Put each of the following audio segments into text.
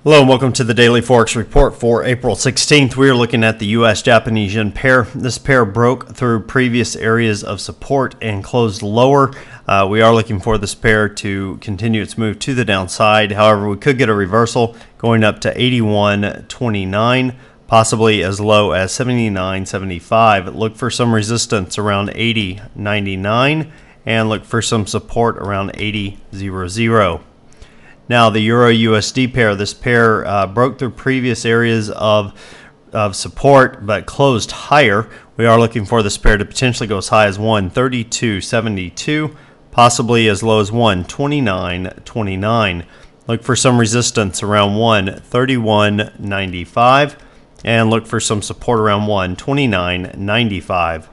Hello and welcome to the Daily Forex Report for April 16th. We are looking at the US-Japanese yen pair. This pair broke through previous areas of support and closed lower. We are looking for this pair to continue its move to the downside. However, we could get a reversal going up to 81.29, possibly as low as 79.75. Look for some resistance around 80.99 and look for some support around 80.00. Now, the Euro-USD pair, this pair broke through previous areas of support but closed higher. We are looking for this pair to potentially go as high as 132.72, possibly as low as 129.29. Look for some resistance around 131.95 and look for some support around 129.95.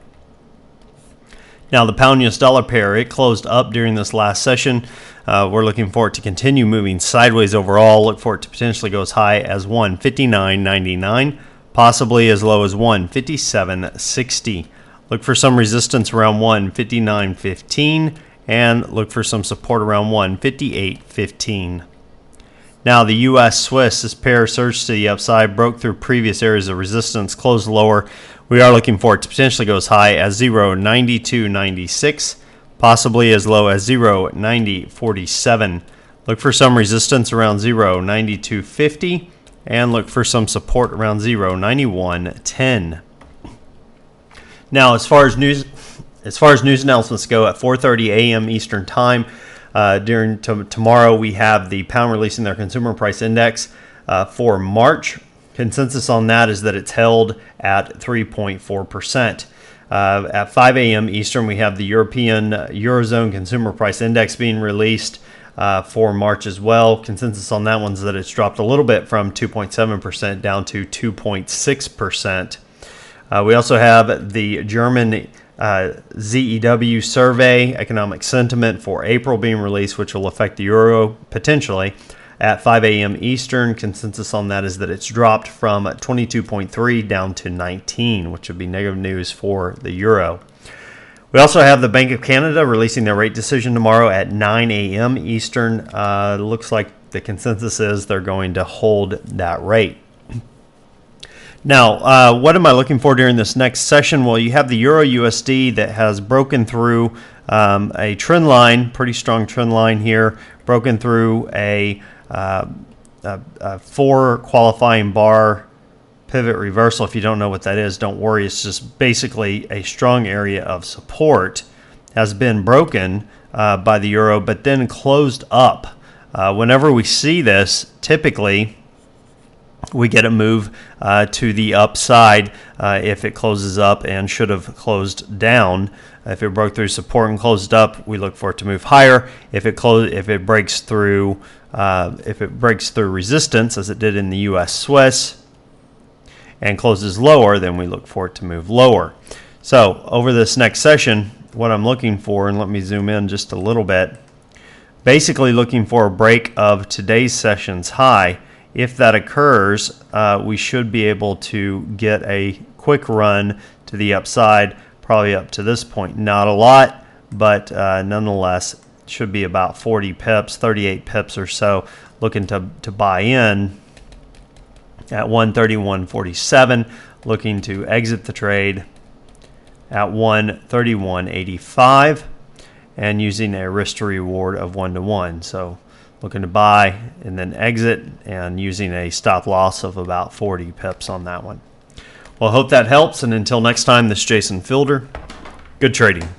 Now, the pound-US dollar pair, it closed up during this last session. We're looking for it to continue moving sideways overall. Look for it to potentially go as high as 159.99, possibly as low as 157.60. Look for some resistance around 159.15 and look for some support around 158.15. Now, the US Swiss, this pair surged to the upside, broke through previous areas of resistance, closed lower. We are looking for it to potentially go as high as 0.9296, possibly as low as 0.9047. Look for some resistance around 0.9250 and look for some support around 0.9110. Now, as far as news announcements go, at 4:30 a.m. Eastern Time, during tomorrow, we have the pound releasing their consumer price index for March. Consensus on that is that it's held at 3.4%. At 5 a.m. Eastern, we have the European Eurozone Consumer Price Index being released for March as well. Consensus on that one is that it's dropped a little bit from 2.7% down to 2.6%. We also have the German ZEW survey, economic sentiment for April being released, which will affect the euro potentially. At 5 a.m. Eastern, consensus on that is that it's dropped from 22.3 down to 19, which would be negative news for the euro. We also have the Bank of Canada releasing their rate decision tomorrow at 9 a.m. Eastern. Looks like the consensus is they're going to hold that rate. Now, what am I looking for during this next session? Well, you have the Euro-USD that has broken through a trend line, pretty strong trend line here, broken through a 4 qualifying bar pivot reversal. If you don't know what that is, don't worry. It's just basically a strong area of support has been broken by the euro, but then closed up. Whenever we see this, typically we get a move to the upside if it closes up and should have closed down. If it broke through support and closed up, we look for it to move higher. If it breaks through resistance, as it did in the US Swiss, and closes lower, then we look for it to move lower. So over this next session, what I'm looking for, and let me zoom in just a little bit, basically looking for a break of today's session's high. If that occurs, we should be able to get a quick run to the upside, probably up to this point. Not a lot, but nonetheless, should be about 40 pips, 38 pips or so, looking to buy in at 131.47, looking to exit the trade at 131.85, and using a risk to reward of 1-to-1. So looking to buy and then exit and using a stop loss of about 40 pips on that one. Well, I hope that helps, and until next time, this is Jason Fielder. Good trading.